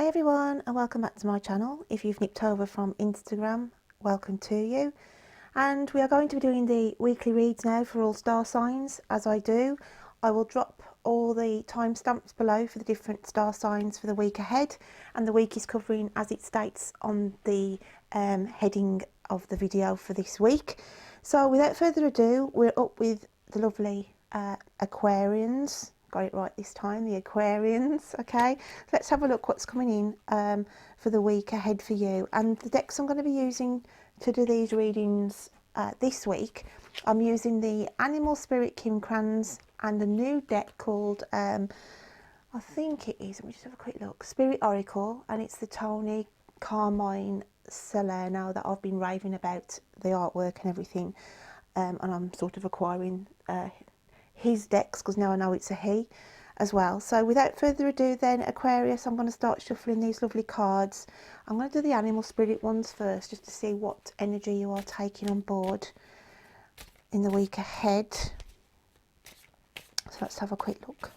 Hi everyone, and welcome back to my channel. If you've nipped over from Instagram, welcome to you. And we are going to be doing the weekly reads now for all star signs. As I do, I will drop all the timestamps below for the different star signs for the week ahead, and the week is covering as it states on the heading of the video for this week. So without further ado, we're up with the lovely Aquarians. Got it right this time, the Aquarians. Okay, let's have a look what's coming in for the week ahead for you. And the decks I'm going to be using to do these readings this week, I'm using the Animal Spirit Kim Krans and a new deck called I think it is, let me just have a quick look, Spirit Oracle, and it's the Tony Carmine Salerno that I've been raving about, the artwork and everything, and I'm sort of acquiring his decks because now I know it's a he as well. So without further ado then, Aquarius, I'm going to start shuffling these lovely cards. I'm going to do the animal spirit ones first just to see what energy you are taking on board in the week ahead. So let's have a quick look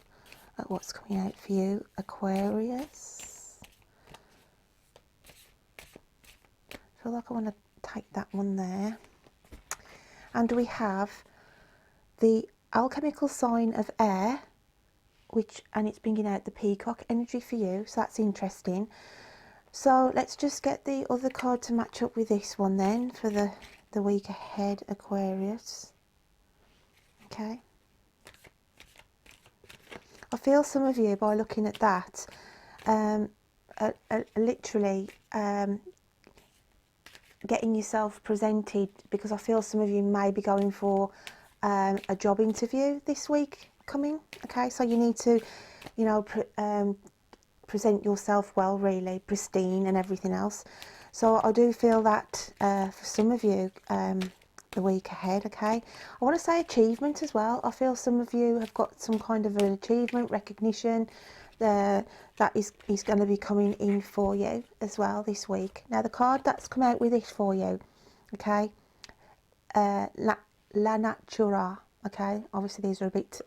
at what's coming out for you, Aquarius. I feel like I want to take that one there. And we have the alchemical sign of air, and it's bringing out the peacock energy for you, so that's interesting. So let's just get the other card to match up with this one then for the week ahead, Aquarius. Okay, I feel some of you, by looking at that, are literally getting yourself presented, because I feel some of you may be going for a job interview this week coming. Okay, so you need to, you know, present yourself well, really pristine and everything else. So I do feel that for some of you the week ahead. Okay, I want to say achievement as well. I feel some of you have got some kind of an achievement, recognition that is going to be coming in for you as well this week. Now the card that's come out with this for you, okay, La Natura. Okay, obviously these are a bit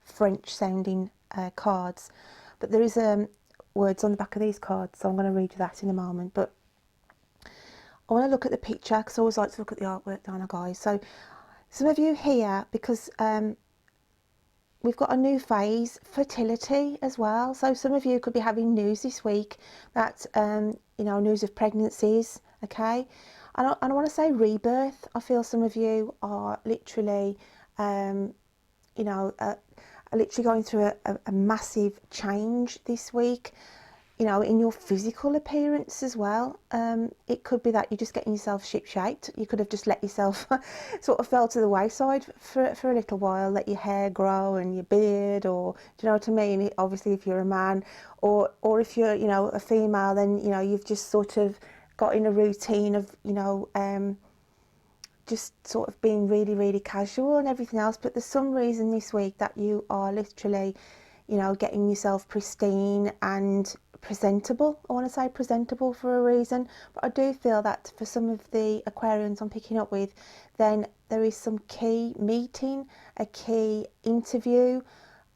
French sounding cards, but there is words on the back of these cards, so I'm going to read you that in a moment. But I want to look at the picture because I always like to look at the artwork, don't I, guys? So some of you here, because we've got a new phase, fertility as well. So some of you could be having news this week that you know, news of pregnancies. Okay, and I want to say rebirth. I feel some of you are literally you know, are literally going through a massive change this week, you know, in your physical appearance as well. It could be that you're just getting yourself ship-shaped. You could have just let yourself sort of fell to the wayside for a little while, let your hair grow and your beard, or do you know what I mean? Obviously if you're a man, or if you're, you know, a female, then, you know, you've just sort of got in a routine of, you know, just sort of being really casual and everything else. But there's some reason this week that you are literally, you know, getting yourself pristine and presentable. I want to say presentable for a reason, but I do feel that for some of the Aquarians I'm picking up with, then there is some key meeting, a key interview,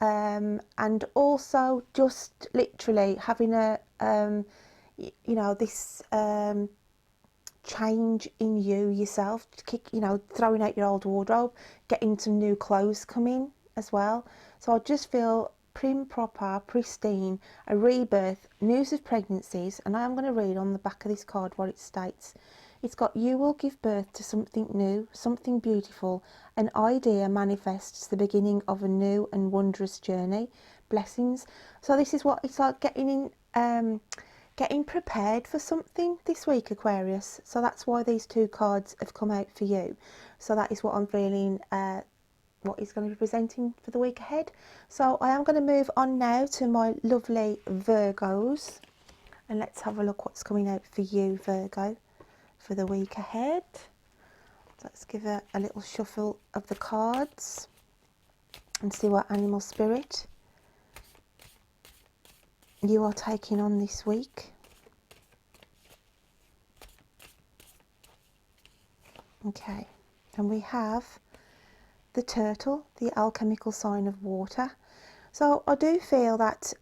and also just literally having a you know, this change in yourself, you know, throwing out your old wardrobe, getting some new clothes coming as well. So I just feel prim, proper, pristine, a rebirth, news of pregnancies. And I am going to read on the back of this card what it states. It's got, you will give birth to something new, something beautiful. An idea manifests the beginning of a new and wondrous journey. Blessings. So this is what it's like, getting in getting prepared for something this week, Aquarius. So that's why these two cards have come out for you. So that is what I'm feeling, what is going to be presenting for the week ahead. So I am going to move on now to my lovely Virgos, and let's have a look what's coming out for you, Virgo, for the week ahead. Let's give a little shuffle of the cards and see what animal spirit you are taking on this week. Okay, and we have the turtle, the alchemical sign of water. So I do feel that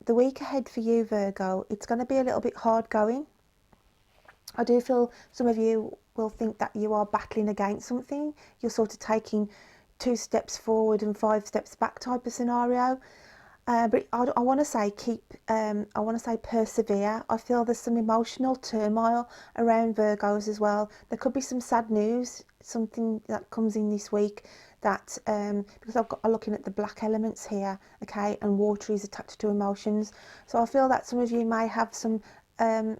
the week ahead for you, Virgo, it's going to be a little bit hard going. I do feel some of you will think that you are battling against something. You're sort of taking 2 steps forward and 5 steps back type of scenario. But I want to say I want to say persevere. I feel there's some emotional turmoil around Virgos as well. There could be some sad news, something that comes in this week that, because I'm looking at the black elements here, okay, and water is attached to emotions. So I feel that some of you may have some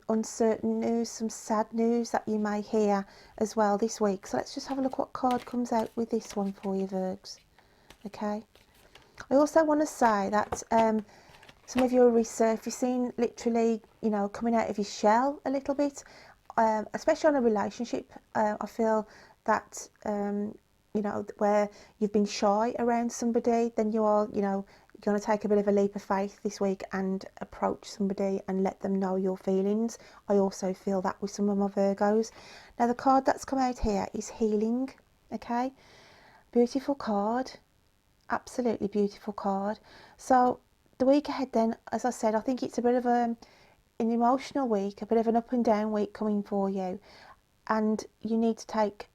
uncertain news, some sad news that you may hear as well this week. So let's just have a look what card comes out with this one for you, Virgs. Okay. I also want to say that some of you are resurfacing, literally, you know, coming out of your shell a little bit, especially on a relationship. I feel that, you know, where you've been shy around somebody, then you are, you know, you're going to take a bit of a leap of faith this week and approach somebody and let them know your feelings. I also feel that with some of my Virgos. Now, the card that's come out here is healing, okay? Beautiful card. Absolutely beautiful card. So the week ahead then, as I said, I think it's a bit of an emotional week, a bit of an up and down week coming for you, and you need to take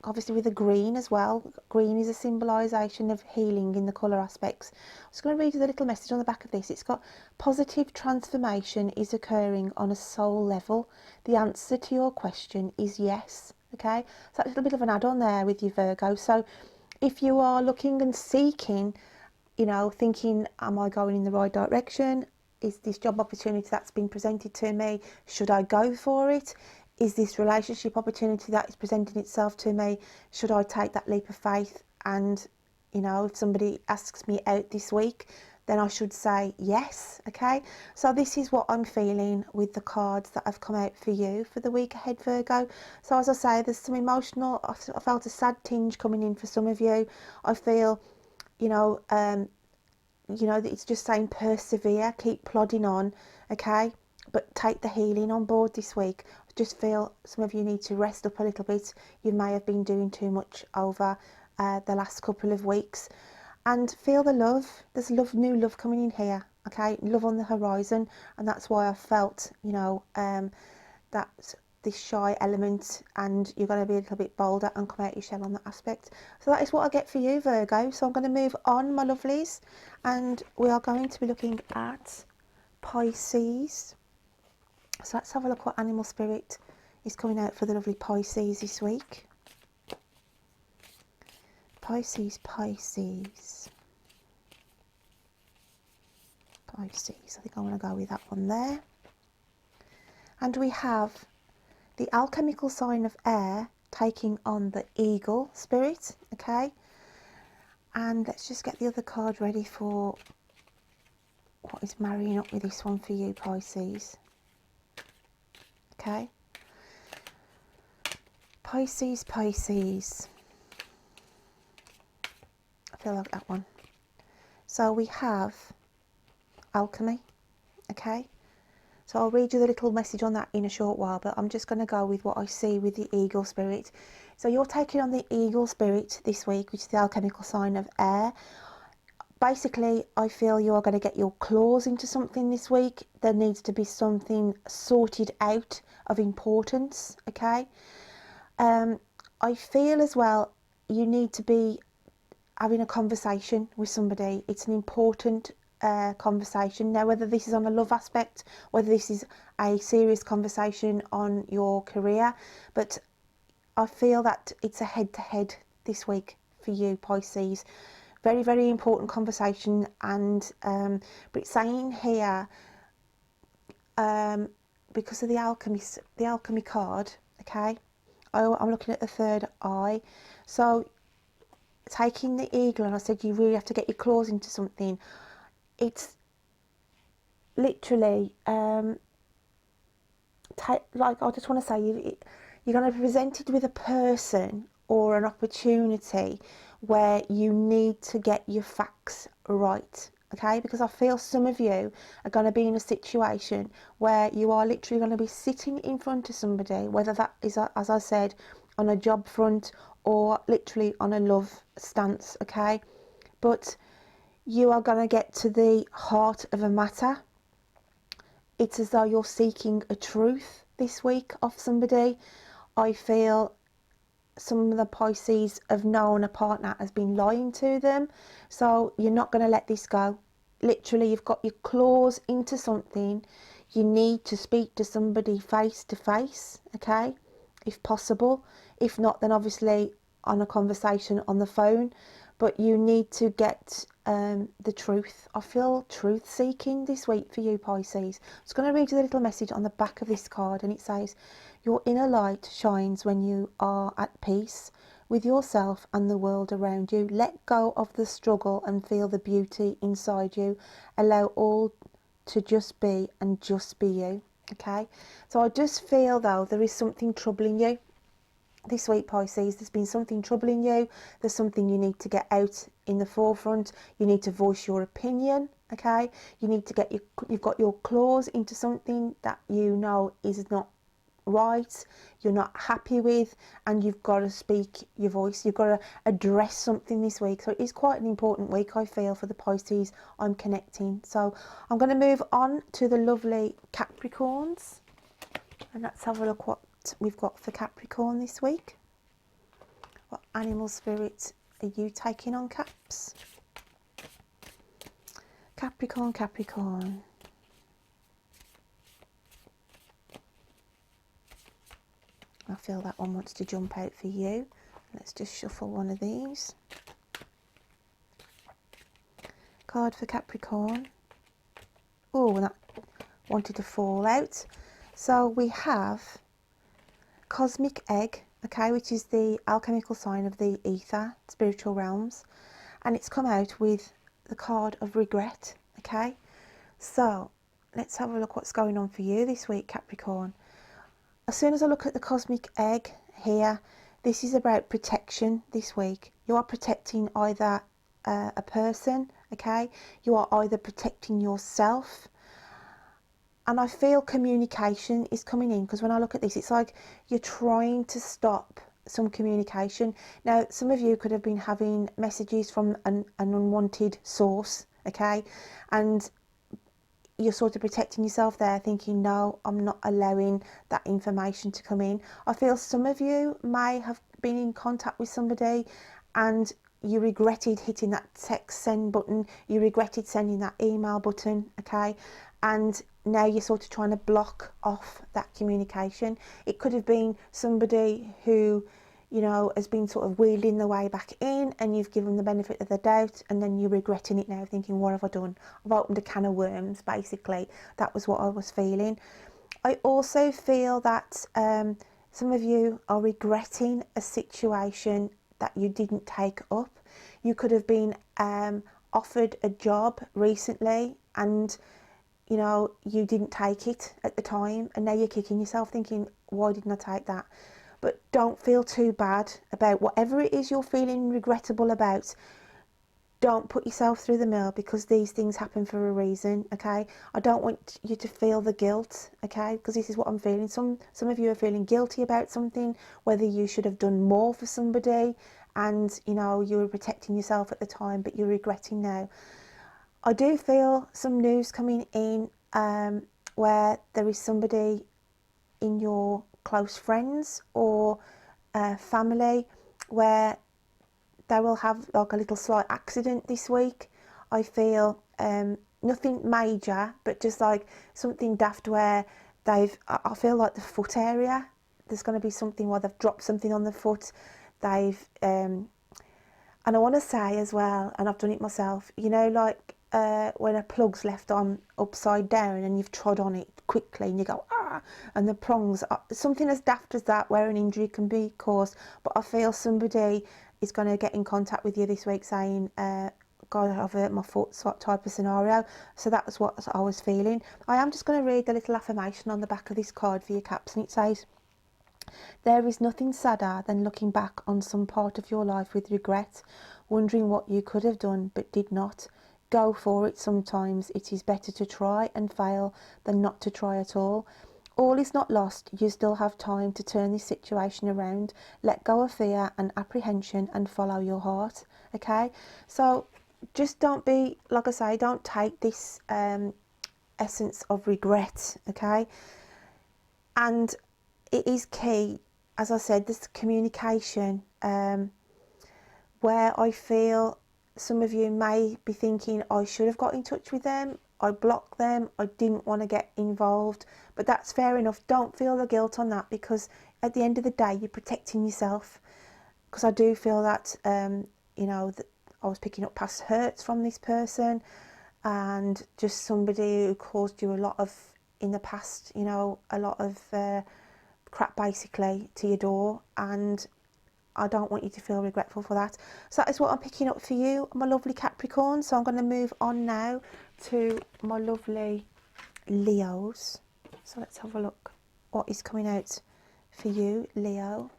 obviously with the green as well. Green is a symbolisation of healing in the colour aspects. I'm just going to read you the little message on the back of this. It's got positive transformation is occurring on a soul level. The answer to your question is yes. Okay, so that's a little bit of an add-on there with you, Virgo. So if you are looking and seeking, you know, thinking, am I going in the right direction? Is this job opportunity that's been presented to me, should I go for it? Is this relationship opportunity that is presenting itself to me, should I take that leap of faith? And, you know, if somebody asks me out this week, then I should say yes, okay? So this is what I'm feeling with the cards that have come out for you for the week ahead, Virgo. So as I say, there's some emotional, I felt a sad tinge coming in for some of you. I feel, you know, that it's just saying persevere, keep plodding on, okay? But take the healing on board this week. I just feel some of you need to rest up a little bit. You may have been doing too much over the last couple of weeks. And feel the love. There's love, new love coming in here, okay? Love on the horizon, and that's why I felt, you know, that this shy element, and you're going to be a little bit bolder and come out your shell on that aspect. So that is what I get for you, Virgo. So I'm going to move on, my lovelies, and we are going to be looking at Pisces. So let's have a look what animal spirit is coming out for the lovely Pisces this week. Pisces. I think I want to go with that one there. And we have the alchemical sign of air taking on the eagle spirit, okay? And let's just get the other card ready for what is marrying up with this one for you, Pisces. Okay? Pisces. I feel like that one. So we have alchemy, okay? So I'll read you the little message on that in a short while, but I'm just going to go with what I see with the eagle spirit. So you're taking on the eagle spirit this week, which is the alchemical sign of air. Basically, I feel you are going to get your claws into something this week. There needs to be something sorted out of importance, okay? I feel as well you need to be having a conversation with somebody. It's an important conversation. Now, whether this is on a love aspect, whether this is a serious conversation on your career, but I feel that it's a head-to-head this week for you, Pisces. Very, very important conversation. And but it's saying here, because of the alchemy card, okay, I'm looking at the third eye. So taking the eagle, and I said you really have to get your claws into something. It's literally like, I just want to say, you're going to be presented with a person or an opportunity where you need to get your facts right, okay? Because I feel some of you are going to be in a situation where you are literally going to be sitting in front of somebody, whether that is, as I said, on a job front or literally on a love stance, okay? But You are going to get to the heart of a matter. It's as though you're seeking a truth this week of somebody. I feel some of the Pisces have known a partner has been lying to them, so you're not going to let this go. Literally, you've got your claws into something. You need to speak to somebody face to face, okay, if possible. If not, then obviously on a conversation on the phone, but you need to get the truth. I feel truth seeking this week for you, Pisces. I'm just going to read you the little message on the back of this card, and it says, your inner light shines when you are at peace with yourself and the world around you. Let go of the struggle and feel the beauty inside you. Allow all to just be and just be you. Okay, so I just feel though there is something troubling you this week, Pisces. There's been something troubling you. There's something you need to get out in the forefront. You need to voice your opinion. Okay, you need to get you've got your claws into something that you know is not right, you're not happy with, and you've got to speak your voice. You've got to address something this week. So it is quite an important week, I feel, for the Pisces I'm connecting. So I'm going to move on to the lovely Capricorns, and let's have a look what we've got for Capricorn this week. What animal spirit are you taking on, Caps? Capricorn, Capricorn. I feel that one wants to jump out for you. Let's just shuffle one of these. Card for Capricorn. Oh, that wanted to fall out. So we have Cosmic Egg, okay, which is the alchemical sign of the ether, spiritual realms. And it's come out with the card of regret, okay. So let's have a look what's going on for you this week, Capricorn. As soon as I look at the Cosmic Egg here, this is about protection this week. You are protecting either a person, okay? You are either protecting yourself. And I feel communication is coming in, because when I look at this, it's like you're trying to stop some communication. Now, some of you could have been having messages from an unwanted source, okay? And you're sort of protecting yourself there, thinking, no, I'm not allowing that information to come in. I feel some of you may have been in contact with somebody and you regretted hitting that text send button, you regretted sending that email button, okay? And now you're sort of trying to block off that communication. It could have been somebody who, you know, has been sort of wheeling the way back in, and you've given the benefit of the doubt, and then you're regretting it now, thinking, what have I done? I've opened a can of worms, basically. That was what I was feeling. I also feel that some of you are regretting a situation that you didn't take up. You could have been offered a job recently, and you know, you didn't take it at the time, and now you're kicking yourself thinking, why didn't I take that? But don't feel too bad about whatever it is you're feeling regrettable about. Don't put yourself through the mill, because these things happen for a reason, okay? I don't want you to feel the guilt, okay? Because this is what I'm feeling. Some of you are feeling guilty about something, whether you should have done more for somebody, and you know, you were protecting yourself at the time, but you're regretting now. I do feel some news coming in where there is somebody in your close friends or family where they will have like a little slight accident this week. I feel nothing major, but just like something daft where I feel like the foot area, there's going to be something where they've dropped something on the foot. They've and I want to say as well, and I've done it myself, you know, like when a plug's left on upside down and you've trod on it quickly and you go, ah, and the prongs, something as daft as that where an injury can be caused. But I feel somebody is going to get in contact with you this week saying, God, I've hurt my foot, sort type of scenario. So that was what I was feeling. I am just going to read the little affirmation on the back of this card for you, Caps, and it says, there is nothing sadder than looking back on some part of your life with regret, wondering what you could have done but did not. Go for it. Sometimes it is better to try and fail than not to try at all. All is not lost. You still have time to turn this situation around. Let go of fear and apprehension and follow your heart. Okay, so just don't be, like I say, don't take this essence of regret, okay? And it is key, as I said, this communication, where I feel some of you may be thinking, I should have got in touch with them, I blocked them, I didn't want to get involved. But that's fair enough. Don't feel the guilt on that, because at the end of the day, you're protecting yourself. Because I do feel that, you know, that I was picking up past hurts from this person, and just somebody who caused you a lot of, in the past, you know, a lot of crap basically to your door, and I don't want you to feel regretful for that. So that is what I'm picking up for you, my lovely Capricorn. So I'm going to move on now to my lovely Leos. So let's have a look what is coming out for you, Leo,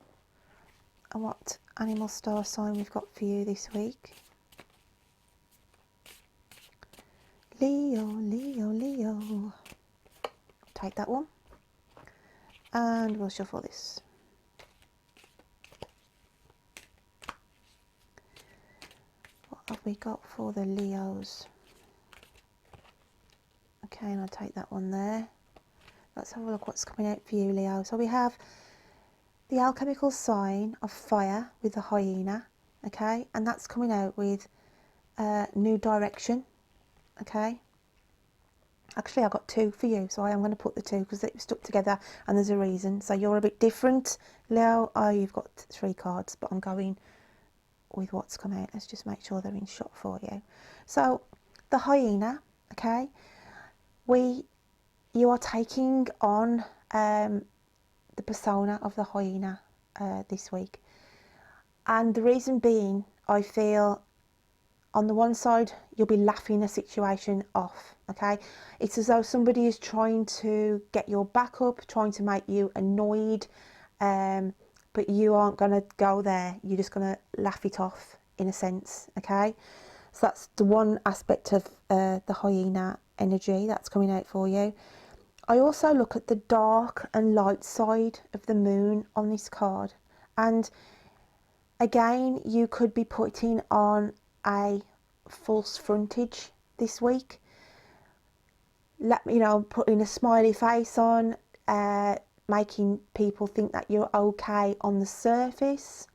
and what animal star sign we've got for you this week. Leo, Leo, Leo. Take that one, and we'll shuffle this. What have we got for the Leos? Okay, and I'll take that one there. Let's have a look what's coming out for you, Leo. So we have the alchemical sign of fire with the hyena, okay, and that's coming out with new direction, okay. Actually, I got two for you, so I am going to put the two because they're stuck together and there's a reason. So you're a bit different, Leo. Oh, you've got 3 cards, but I'm going with what's come out. Let's just make sure they're in shot for you. So the hyena, okay, you are taking on the persona of the hyena this week, and the reason being, I feel on the one side you'll be laughing a situation off, okay. It's as though somebody is trying to get your back up, trying to make you annoyed, but you aren't going to go there. You're just going to laugh it off in a sense, okay. So that's the one aspect of the hyena energy that's coming out for you. I also look at the dark and light side of the moon on this card, and again, you could be putting on a false frontage this week. Let me, you know, putting a smiley face on, making people think that you're okay on the surface,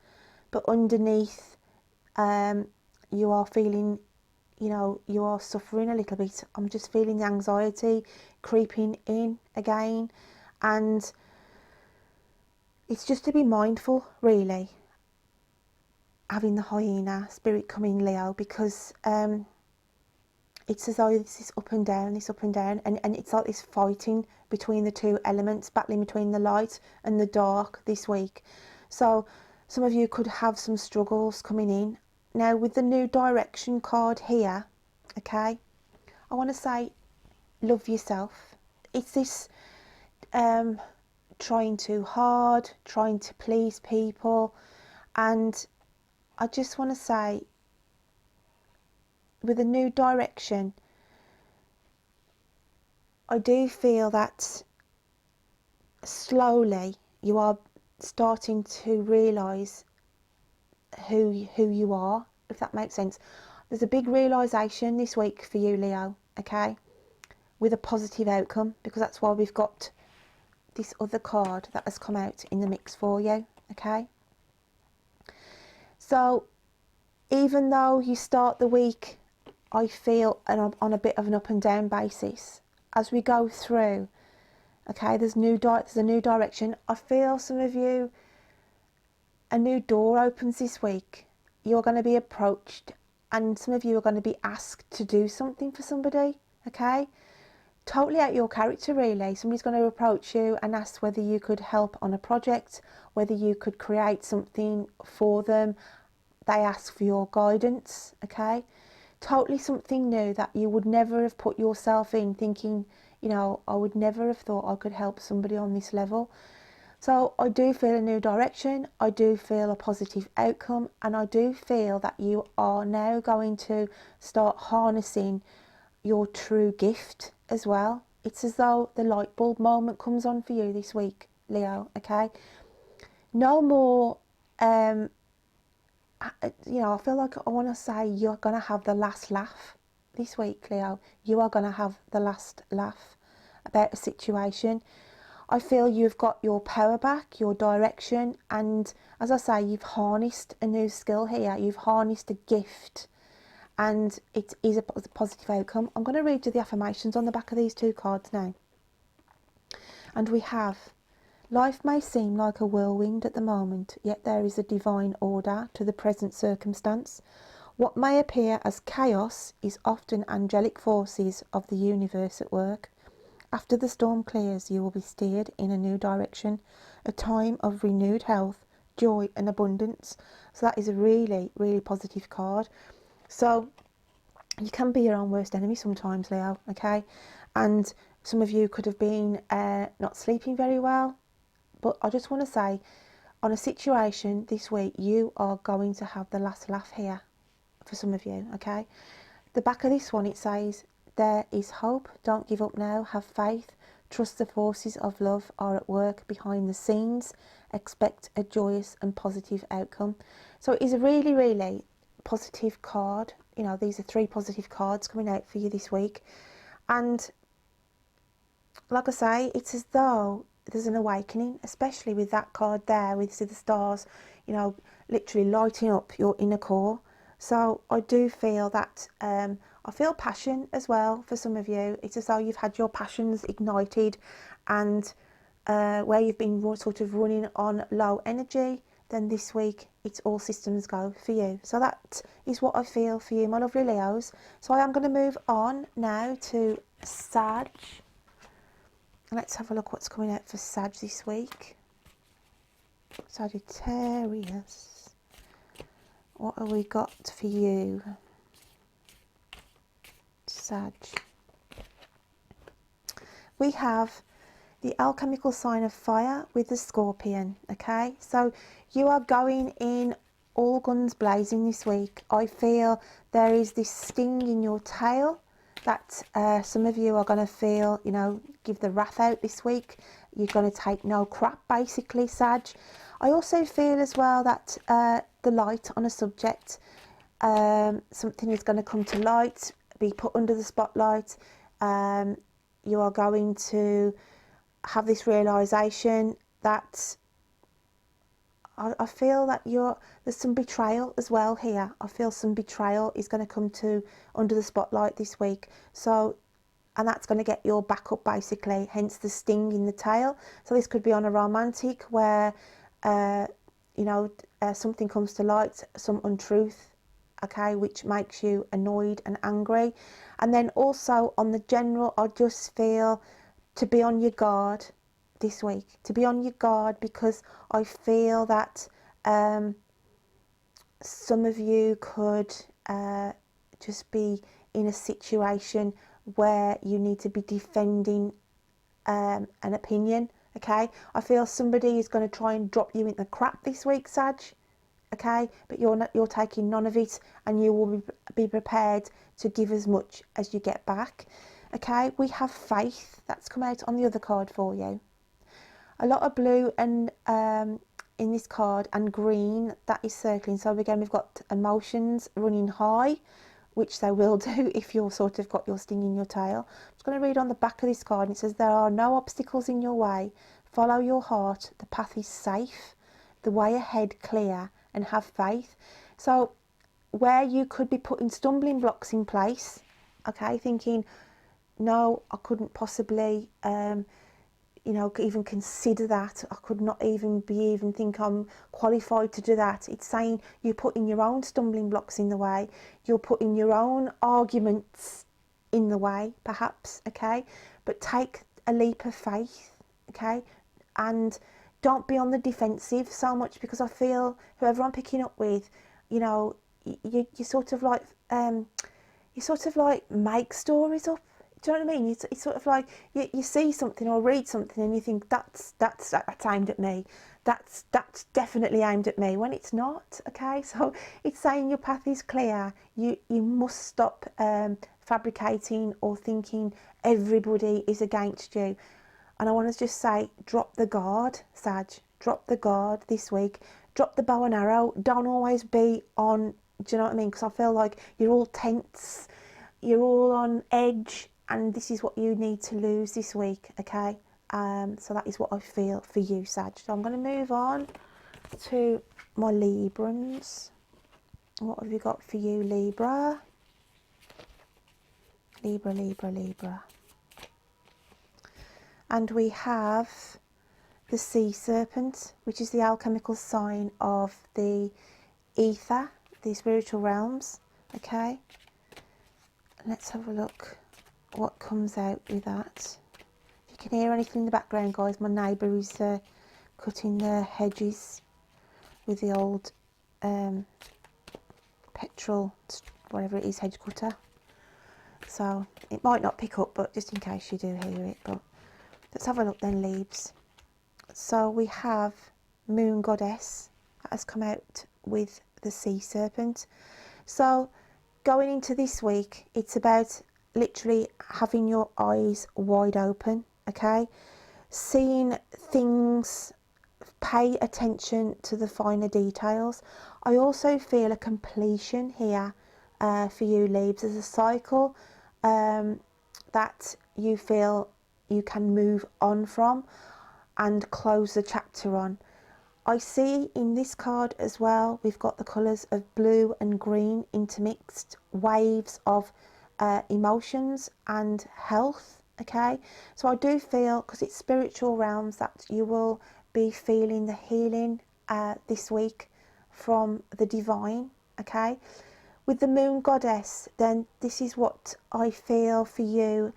but underneath, you are feeling, you know, you are suffering a little bit. I'm just feeling the anxiety creeping in again, and it's just to be mindful, really, having the hyena spirit come in, Leo, because it's as though this is up and down, this up and down, and it's like this fighting between the two elements, battling between the light and the dark this week. So some of you could have some struggles coming in. Now with the new direction card here, okay, I want to say love yourself. It's this trying too hard, trying to please people, and I just want to say, with a new direction, I do feel that slowly you are starting to realise who you are, if that makes sense. There's a big realisation this week for you, Leo, okay, with a positive outcome, because that's why we've got this other card that has come out in the mix for you, okay. So even though you start the week, I feel, on a bit of an up and down basis, as we go through, okay, there's a new direction. I feel some of you, a new door opens this week. You're going to be approached, and some of you are going to be asked to do something for somebody, okay, totally out your character, really. Somebody's going to approach you and ask whether you could help on a project, whether you could create something for them. They ask for your guidance, okay, totally something new that you would never have put yourself in, thinking, you know, I would never have thought I could help somebody on this level. So I do feel a new direction, I do feel a positive outcome, and I do feel that you are now going to start harnessing your true gift as well. It's as though the light bulb moment comes on for you this week, Leo, okay. No more you know, I feel like I want to say you're going to have the last laugh this week, Leo. You are going to have the last laugh about a situation. I feel you've got your power back, your direction, and as I say, you've harnessed a new skill here. You've harnessed a gift, and it is a positive outcome. I'm going to read you the affirmations on the back of these two cards now. And we have, life may seem like a whirlwind at the moment, yet there is a divine order to the present circumstance. What may appear as chaos is often angelic forces of the universe at work. After the storm clears, you will be steered in a new direction, a time of renewed health, joy and abundance. So that is a really, really positive card. So you can be your own worst enemy sometimes, Leo, okay? And some of you could have been not sleeping very well. But I just want to say, on a situation this week, you are going to have the last laugh here for some of you, okay? The back of this one, it says, there is hope, don't give up now, have faith, trust the forces of love are at work behind the scenes, expect a joyous and positive outcome. So it is a really, really positive card. You know, these are 3 positive cards coming out for you this week. And like I say, it's as though there's an awakening, especially with that card there, with the stars, you know, literally lighting up your inner core. So I do feel that, I feel passion as well for some of you. It's as though you've had your passions ignited, and where you've been sort of running on low energy, then this week it's all systems go for you. So that is what I feel for you, my lovely Leos. So I am going to move on now to Sag. Let's have a look what's coming out for Sag this week. Sagittarius. What have we got for you, Sag? We have the alchemical sign of fire with the Scorpion, okay? So you are going in all guns blazing this week. I feel there is this sting in your tail that some of you are going to feel, you know, give the wrath out this week. You're going to take no crap, basically, Sag. I also feel as well that the light on a subject, something is going to come to light, be put under the spotlight. You are going to have this realisation that I feel that there's some betrayal as well here. I feel some betrayal is going to come to under the spotlight this week. So, and that's going to get your back up, basically, hence the sting in the tail. So this could be on a romantic where, you know, something comes to light, some untruth, okay, which makes you annoyed and angry. And then also on the general, I just feel to be on your guard this week, to be on your guard, because I feel that some of you could just be in a situation where you need to be defending an opinion, okay? I feel somebody is going to try and drop you in the crap this week, Sag, okay? But you're taking none of it, and you will be prepared to give as much as you get back, okay? We have faith, that's come out on the other card for you. A lot of blue and in this card, and green that is circling. So again, we've got emotions running high, which they will do if you're sort of got your sting in your tail. I'm just going to read on the back of this card, and it says, there are no obstacles in your way. Follow your heart. The path is safe. The way ahead clear, and have faith. So where you could be putting stumbling blocks in place, okay, thinking, no, I couldn't possibly you know, even consider that. I could not even think I'm qualified to do that. It's saying you're putting your own stumbling blocks in the way. You're putting your own arguments in the way, perhaps, okay? But take a leap of faith, okay? And don't be on the defensive so much, because I feel whoever I'm picking up with, you know, you sort of like make stories up. Do you know what I mean? It's sort of like you see something or read something and you think that's aimed at me. That's definitely aimed at me, when it's not. Okay, so it's saying your path is clear. You must stop fabricating or thinking everybody is against you. And I want to just say, drop the guard, Sag. Drop the guard this week. drop the bow and arrow. Don't always be on, do you know what I mean? Because I feel like you're all tense, you're all on edge, and this is what you need to lose this week, okay? So that is what I feel for you, Sag. So I'm going to move on to my Librans. What have we got for you, Libra? Libra, Libra, Libra. And we have the sea serpent, which is the alchemical sign of the ether, the spiritual realms, okay? Let's have a look what comes out with that. If you can hear anything in the background, guys, my neighbour is cutting the hedges with the old petrol, whatever it is, hedge cutter. So it might not pick up, but just in case you do hear it. But let's have a look then, Leaves. So we have Moon Goddess that has come out with the sea serpent. So going into this week, it's about literally having your eyes wide open, okay? Seeing things, pay attention to the finer details. I also feel a completion here for you, Leaves. There's a cycle that you feel you can move on from and close the chapter on. I see in this card as well, we've got the colours of blue and green intermixed, waves of emotions and health, okay? So I do feel, because it's spiritual realms, that you will be feeling the healing this week from the divine, okay? With the Moon Goddess, then this is what I feel for you.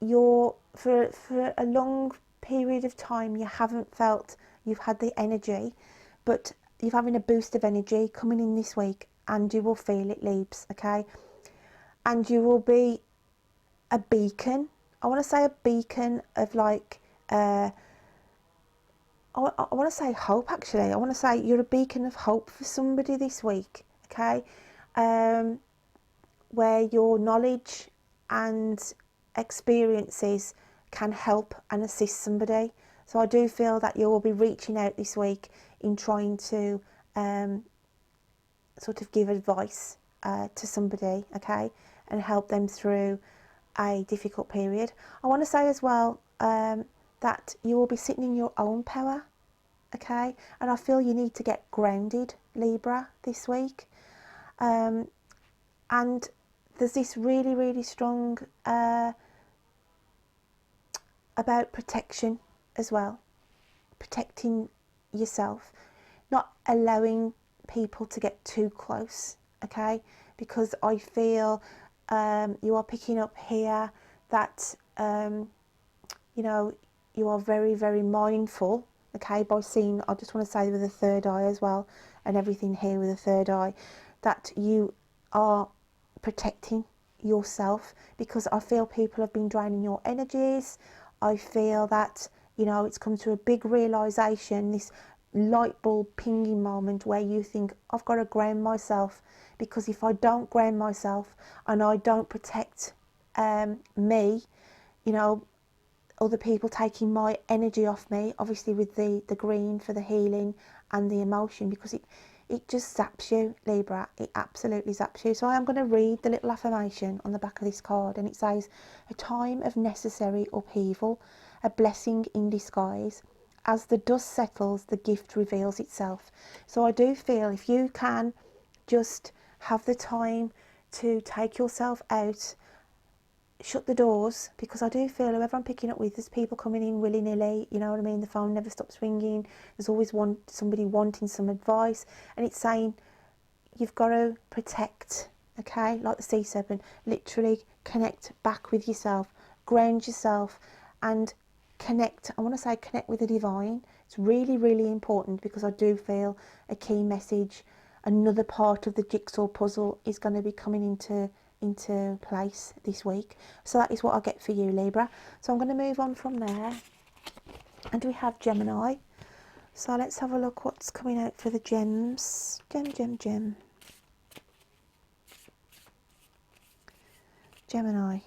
You're for a long period of time you haven't felt you've had the energy, but you're having a boost of energy coming in this week, and you will feel it, Leaves, okay? And you will be a beacon. I want to say a beacon of like I want to say hope, actually. I want to say you're a beacon of hope for somebody this week, okay? Where your knowledge and experiences can help and assist somebody. So I do feel that you will be reaching out this week in trying to sort of give advice to somebody, okay, and help them through a difficult period. I want to say as well that you will be sitting in your own power, okay, and I feel you need to get grounded, Libra, this week. And there's this really, really strong about protection as well, protecting yourself, not allowing people to get too close, okay? Because I feel you are picking up here that you know, you are very, very mindful, okay, by seeing, I just want to say with the third eye as well, and everything here with the third eye, that you are protecting yourself, because I feel people have been draining your energies. I feel that, you know, it's come to a big realization, this light bulb pinging moment where you think, I've got to ground myself, because if I don't ground myself and I don't protect me, you know, other people taking my energy off me, obviously with the green for the healing and the emotion, because it just zaps you, Libra. It absolutely zaps you. So I am going to read the little affirmation on the back of this card, and it says, a time of necessary upheaval, a blessing in disguise. As the dust settles, the gift reveals itself. So I do feel if you can just have the time to take yourself out, shut the doors, because I do feel whoever I'm picking up with, there's people coming in willy-nilly, you know what I mean? The phone never stops ringing. There's always somebody wanting some advice, and it's saying you've got to protect, okay? Like the sea serpent, literally connect back with yourself, ground yourself, and connect. I want to say connect with the divine. It's really, really important, because I do feel a key message, another part of the jigsaw puzzle is going to be coming into place this week. So that is what I get for you, Libra. So I'm going to move on from there, and we have Gemini. So let's have a look what's coming out for the gems. Gemini.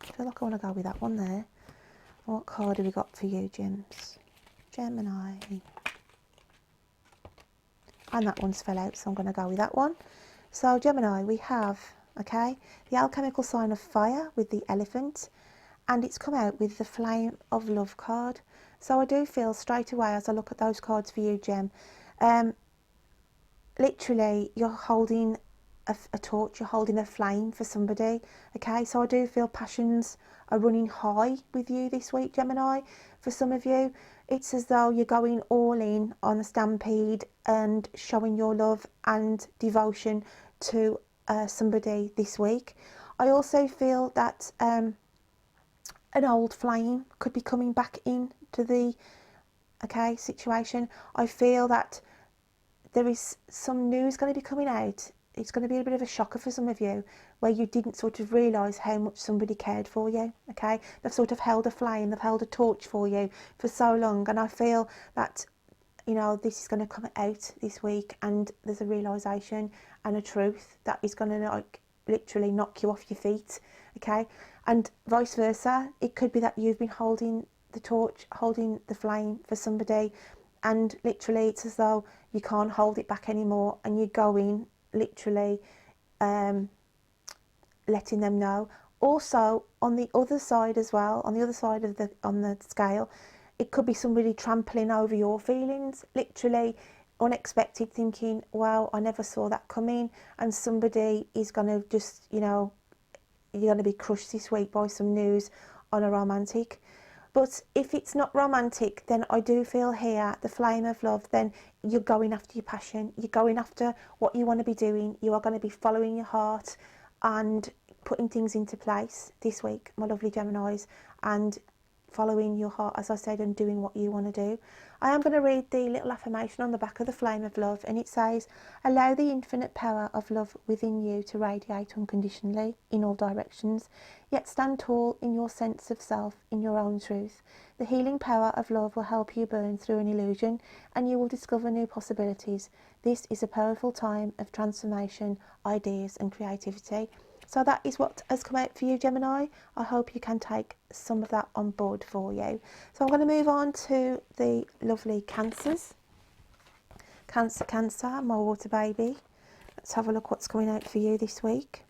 I feel like I want to go with that one there. What card have we got for you, Gems? Gemini. and that one's fell out, so I'm going to go with that one. So Gemini, we have, okay, the alchemical sign of fire with the elephant, and it's come out with the flame of love card. So I do feel straight away as I look at those cards for you, Gem, literally you're holding a torch, you're holding a flame for somebody, okay? So I do feel passions are running high with you this week, Gemini. For some of you, it's as though you're going all in on a stampede and showing your love and devotion to somebody this week. I also feel that an old flame could be coming back into the situation. I feel that there is some news going to be coming out. It's going to be a bit of a shocker for some of you, where you didn't sort of realise how much somebody cared for you, okay? They've sort of held a flame, they've held a torch for you for so long, and I feel that, you know, this is going to come out this week, and there's a realisation and a truth that is going to, like, literally knock you off your feet, okay? And vice versa, it could be that you've been holding the torch, holding the flame for somebody, and literally it's as though you can't hold it back anymore, and you're going literally letting them know. Also, on the other side as well, on the other side of the scale, it could be somebody trampling over your feelings, literally unexpected, thinking, wow, I never saw that coming, and somebody is going to just, you know, you're going to be crushed this week by some news on a romantic. But if it's not romantic, then I do feel here, the flame of love, then you're going after your passion. You're going after what you want to be doing. You are going to be following your heart and putting things into place this week, my lovely Geminis, and following your heart, as I said, and doing what you want to do. I am going to read the little affirmation on the back of the flame of love, and it says, allow the infinite power of love within you to radiate unconditionally in all directions, yet stand tall in your sense of self, in your own truth. The healing power of love will help you burn through an illusion, and you will discover new possibilities. This is a powerful time of transformation, ideas and creativity. So that is what has come out for you, Gemini. I hope you can take some of that on board for you. So I'm going to move on to the lovely Cancers. Cancer, my water baby. Let's have a look what's coming out for you this week.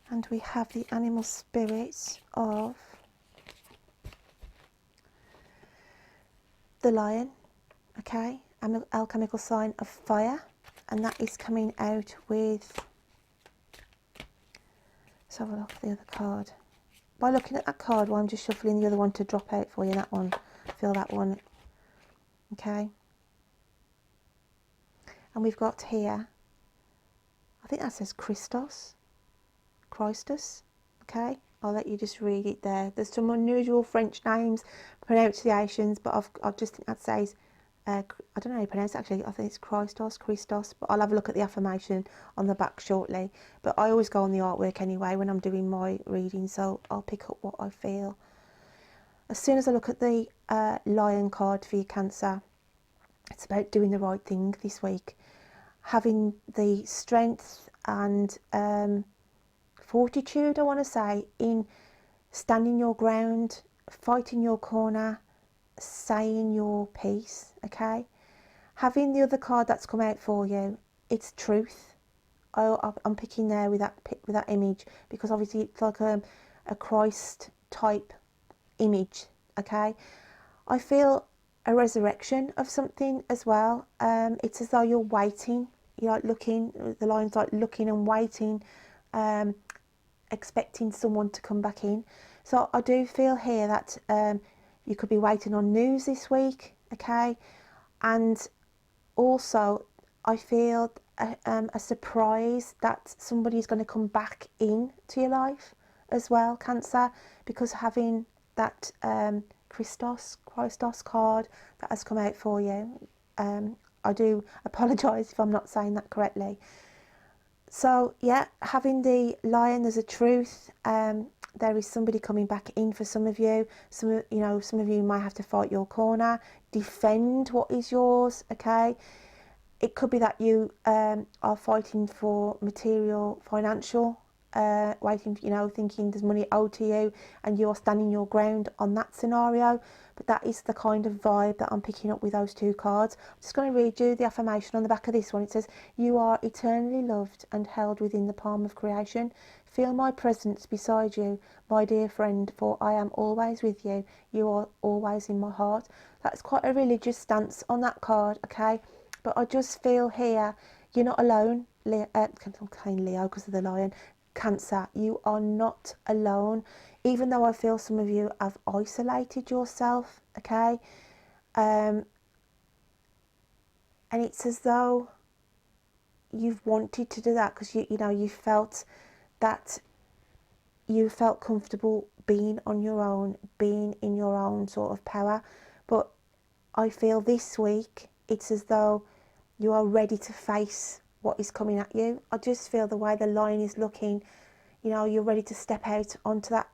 And we have the animal spirits of the lion, okay, alchemical sign of fire. And that is coming out with, let's have a look at the other card. By looking at that card, well, I'm just shuffling the other one to drop out for you. That one, feel that one, okay. And we've got here, I think that says Christus, okay. I'll let you just read it there. There's some unusual French names, pronunciations, but I just think that says, I don't know how you pronounce it actually. I think it's Christos, but I'll have a look at the affirmation on the back shortly. But I always go on the artwork anyway when I'm doing my reading, so I'll pick up what I feel. As soon as I look at the lion card for your Cancer, it's about doing the right thing this week. Having the strength and fortitude, I want to say, in standing your ground, fighting your corner, saying your piece, okay. Having the other card that's come out for you, it's truth. I'm picking there with that image, because obviously it's like a Christ type image, okay. I feel a resurrection of something as well. It's as though you're waiting, you're like looking, the line's like looking and waiting, expecting someone to come back in. So I do feel here that you could be waiting on news this week, okay. And also I feel a surprise that somebody's going to come back in to your life as well, Cancer, because having that Christos card that has come out for you. I do apologise if I'm not saying that correctly. So yeah, having the lion, there's a truth. There is somebody coming back in for some of you. Some of you might have to fight your corner, defend what is yours, okay. It could be that you are fighting for material, financial, waiting, thinking there's money owed to you, and you're standing your ground on that scenario. but that is the kind of vibe that I'm picking up with those two cards. I'm just going to read you the affirmation on the back of this one. It says, you are eternally loved and held within the palm of creation. Feel my presence beside you, my dear friend, for I am always with you. You are always in my heart. That's quite a religious stance on that card, okay? But I just feel here, you're not alone. I'm saying Leo because of the lion. Cancer, you are not alone, even though I feel some of you have isolated yourself, okay? And it's as though you've wanted to do that because you know you felt that you felt comfortable being on your own, being in your own sort of power. But I feel this week it's as though you are ready to face what is coming at you. I just feel the way the line is looking, you know, you're ready to step out onto that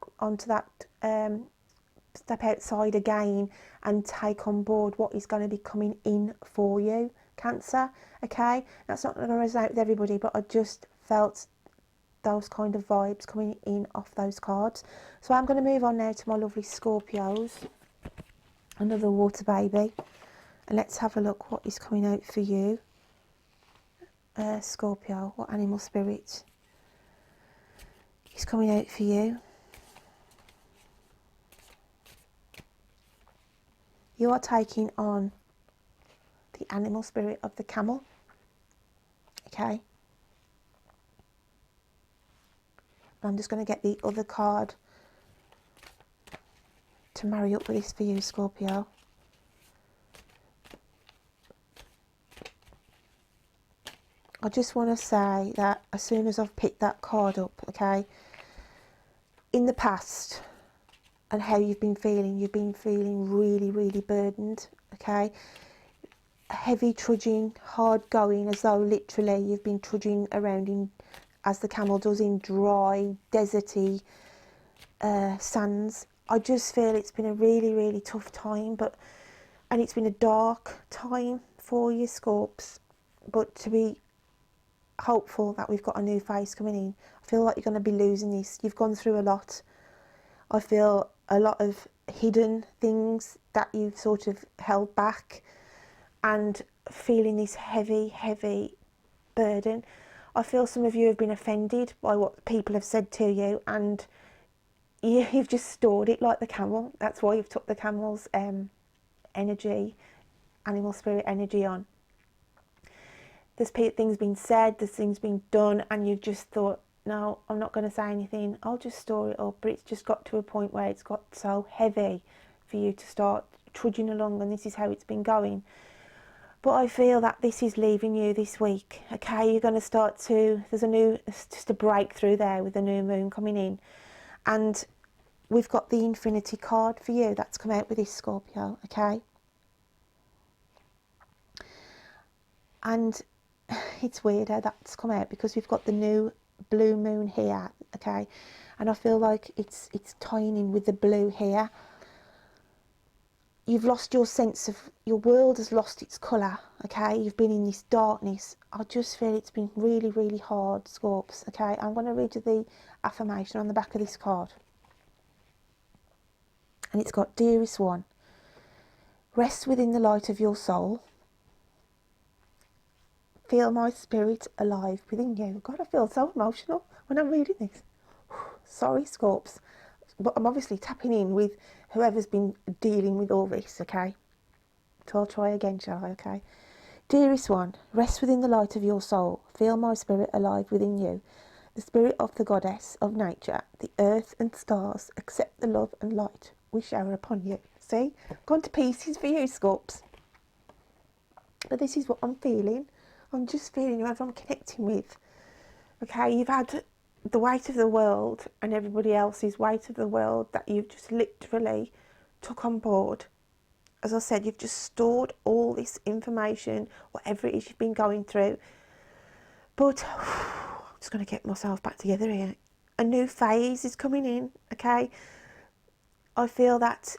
step outside again and take on board what is going to be coming in for you, Cancer, okay? That's not going to resonate with everybody, but I just felt those kind of vibes coming in off those cards. So I'm going to move on now to my lovely Scorpios, another water baby, and let's have a look what is coming out for you. Scorpio, what animal spirit is coming out for you? You are taking on the animal spirit of the camel, okay? I'm just going to get the other card to marry up with this for you, Scorpio. I just want to say that as soon as I've picked that card up, okay, in the past and how you've been feeling really, really burdened, okay? Heavy trudging, hard going, as though literally you've been trudging around in, as the camel does, in dry, deserty sands. I just feel it's been a really, really tough time, and it's been a dark time for you, Scorps, but to be hopeful that we've got a new phase coming in. I feel like you're going to be losing this. You've gone through a lot. I feel a lot of hidden things that you've sort of held back, and feeling this heavy, heavy burden. I feel some of you have been offended by what people have said to you, and you've just stored it like the camel. That's why you've took the camel's energy, animal spirit energy on. There's things being said, there's things being done, and you've just thought, no, I'm not going to say anything, I'll just store it up. But it's just got to a point where it's got so heavy for you to start trudging along, and this is how it's been going. But I feel that this is leaving you this week, okay? You're going to start to, it's just a breakthrough there with the new moon coming in. And we've got the Infinity card for you that's come out with this, Scorpio, okay? And it's weird how that's come out, because we've got the new blue moon here, okay? And I feel like it's tying in with the blue here. You've lost your sense of, your world has lost its colour, okay? You've been in this darkness. I just feel it's been really, really hard, Scorps, okay? I'm going to read you the affirmation on the back of this card. And it's got, dearest one, rest within the light of your soul. Feel my spirit alive within you. God, I feel so emotional when I'm reading this. Sorry, Scorps, but I'm obviously tapping in with whoever's been dealing with all this, okay? So I'll try again, shall I, okay? Dearest one, rest within the light of your soul. Feel my spirit alive within you. The spirit of the goddess of nature, the earth and stars, accept the love and light we shower upon you. See? Gone to pieces for you, Scorps. But this is what I'm feeling. I'm just feeling whoever I'm connecting with. Okay, you've had the weight of the world and everybody else's weight of the world that you've just literally took on board. As I said, you've just stored all this information, whatever it is you've been going through. But I'm just going to get myself back together here. A new phase is coming in, okay? I feel that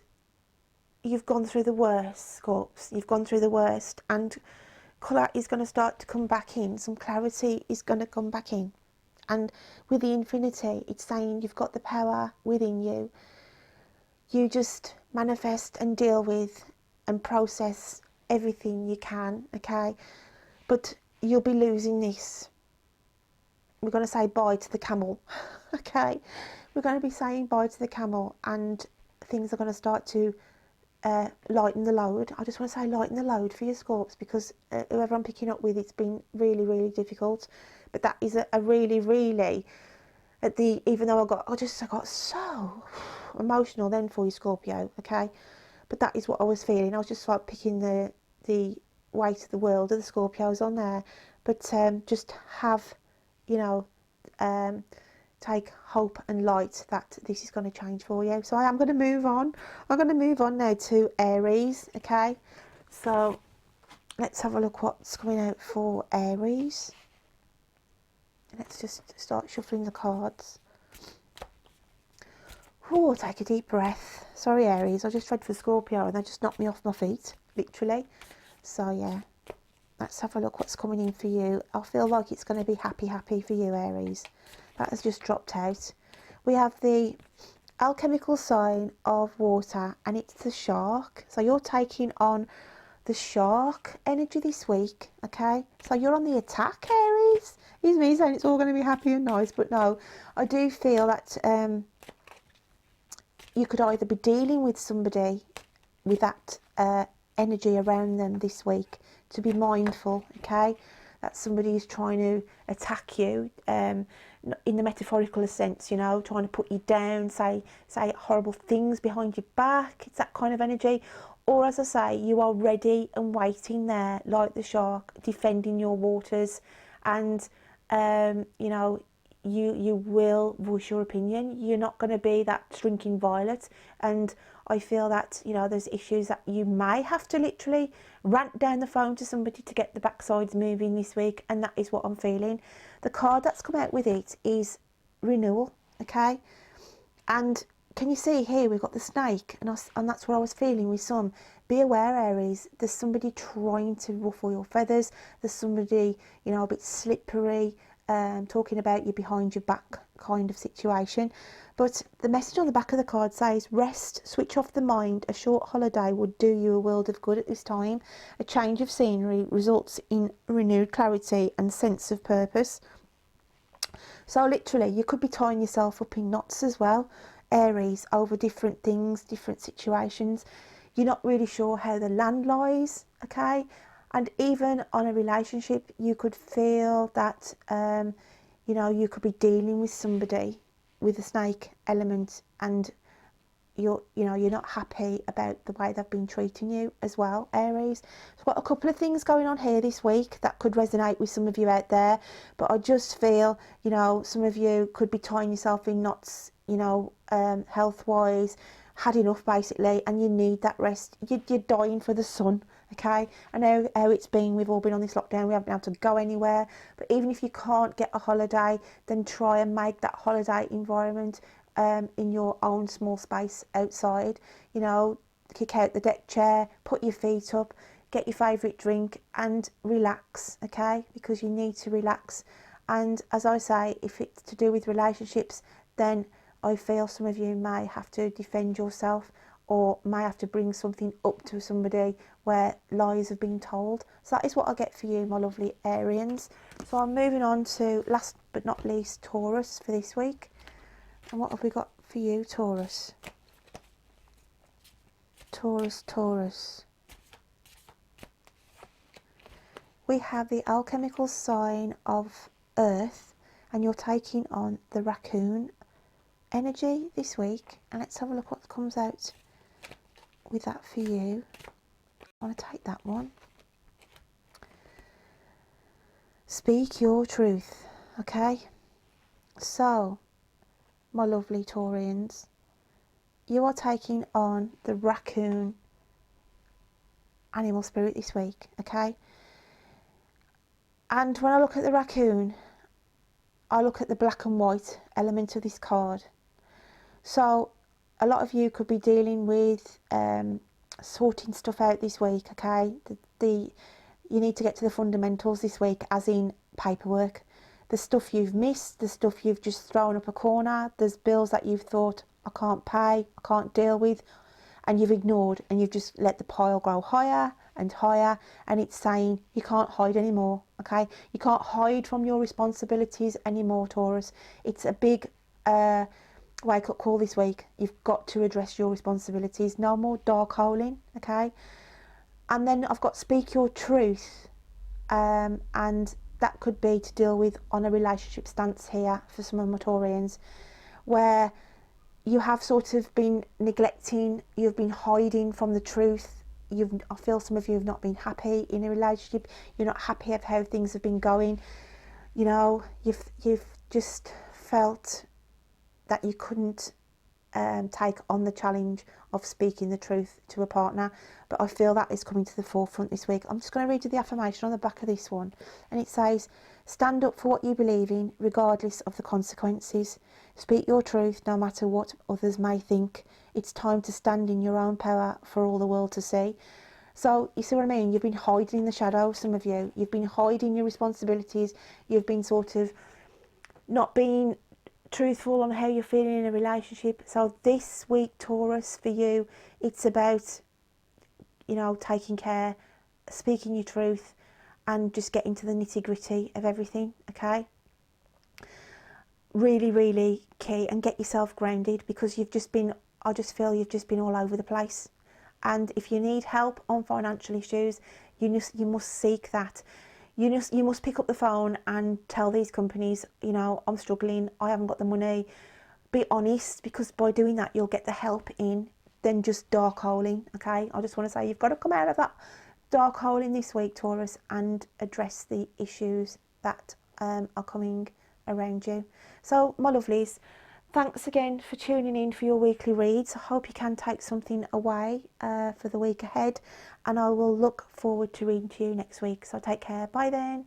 you've gone through the worst, Scorps. You've gone through the worst, and colour is going to start to come back in. Some clarity is going to come back in. And with the Infinity, it's saying you've got the power within you. You just manifest and deal with and process everything you can, okay? But you'll be losing this. We're going to say bye to the camel, okay? We're going to be saying bye to the camel, and things are going to start to lighten the load. I just want to say lighten the load for your Scorps, because whoever I'm picking up with, it's been really, really difficult. But that is a really, really, even though I got so emotional then for you, Scorpio, okay? But that is what I was feeling. I was just like picking the weight of the world of the Scorpios on there. But just have, you know, take hope and light that this is going to change for you. So I am going to move on. I'm going to move on now to Aries, okay? So let's have a look what's coming out for Aries. Let's just start shuffling the cards. Oh, take a deep breath. Sorry, Aries, I just read for Scorpio and they just knocked me off my feet, literally. So yeah, let's have a look what's coming in for you. I feel like it's going to be happy for you, Aries. That has just dropped out. We have the alchemical sign of water, and it's the shark. So you're taking on the shark energy this week, okay? So you're on the attack, Aries. It's me saying it's all going to be happy and nice, but no, I do feel that you could either be dealing with somebody with that energy around them this week, to be mindful, okay? That somebody is trying to attack you in the metaphorical sense, you know, trying to put you down, say horrible things behind your back. It's that kind of energy. Or, as I say, you are ready and waiting there like the shark, defending your waters, and you know, you will voice your opinion. You're not going to be that shrinking violet. And I feel that, you know, there's issues that you may have to literally rant down the phone to somebody to get the backsides moving this week, and that is what I'm feeling. The card that's come out with it is renewal, okay? And can you see here we've got the snake, and that's what I was feeling with some. Be aware, Aries, there's somebody trying to ruffle your feathers. There's somebody, you know, a bit slippery, talking about you behind your back kind of situation. But the message on the back of the card says, rest, switch off the mind. A short holiday would do you a world of good at this time. A change of scenery results in renewed clarity and sense of purpose. So literally, you could be tying yourself up in knots as well, Aries, over different things, different situations. You're not really sure how the land lies, okay? And even on a relationship, you could feel that, you know, you could be dealing with somebody with a snake element, and you're not happy about the way they've been treating you as well, Aries. So I've got a couple of things going on here this week that could resonate with some of you out there, but I just feel, you know, some of you could be tying yourself in knots, you know, health-wise, had enough basically, and you need that rest. You're dying for the sun, okay? I know how it's been. We've all been on this lockdown. We haven't been able to go anywhere. But even if you can't get a holiday, then try and make that holiday environment in your own small space outside. You know, kick out the deck chair, put your feet up, get your favourite drink and relax, okay? Because you need to relax. And as I say, if it's to do with relationships, then I feel some of you may have to defend yourself, or may have to bring something up to somebody where lies have been told. So that is what I get for you, my lovely Arians. So I'm moving on to, last but not least, Taurus for this week. And what have we got for you, Taurus? Taurus. We have the alchemical sign of Earth, and you're taking on the raccoon energy this week. And let's have a look what comes out with that for you. I want to take that one. Speak your truth, okay? So, my lovely Taurians, you are taking on the raccoon animal spirit this week, okay? And when I look at the raccoon, I look at the black and white element of this card. So a lot of you could be dealing with sorting stuff out this week, okay? You need to get to the fundamentals this week, as in paperwork. The stuff you've missed, the stuff you've just thrown up a corner, there's bills that you've thought, I can't pay, I can't deal with. and you've ignored, and you've just let the pile grow higher and higher, and it's saying you can't hide anymore, okay? You can't hide from your responsibilities anymore, Taurus. It's a big wake-up call this week. You've got to address your responsibilities. No more dark holing, okay? And then I've got speak your truth, and that could be to deal with on a relationship stance here for some of my Taurians, where you have sort of been neglecting, you've been hiding from the truth. I feel some of you have not been happy in a relationship. You're not happy of how things have been going. You know, you've just felt that you couldn't take on the challenge of speaking the truth to a partner, but I feel that is coming to the forefront this week. I'm just going to read you the affirmation on the back of this one, and it says, stand up for what you believe in regardless of the consequences. Speak your truth no matter what others may think. It's time to stand in your own power for all the world to see. So you see what I mean? You've been hiding in the shadows, some of you. You've been hiding your responsibilities. You've been sort of not being truthful on how you're feeling in a relationship. So this week, Taurus, for you, it's about, you know, taking care, speaking your truth, and just getting to the nitty-gritty of everything, okay? Really, really key. And get yourself grounded, because you've just been, I just feel you've just been all over the place. And if you need help on financial issues, you must seek that. You must pick up the phone and tell these companies, you know, I'm struggling, I haven't got the money. Be honest, because by doing that, you'll get the help in, than just dark holing, okay? I just want to say you've got to come out of that dark holing this week, Taurus, and address the issues that are coming around you. So, my lovelies, thanks again for tuning in for your weekly reads. I hope you can take something away for the week ahead, and I will look forward to reading to you next week. So take care. Bye then.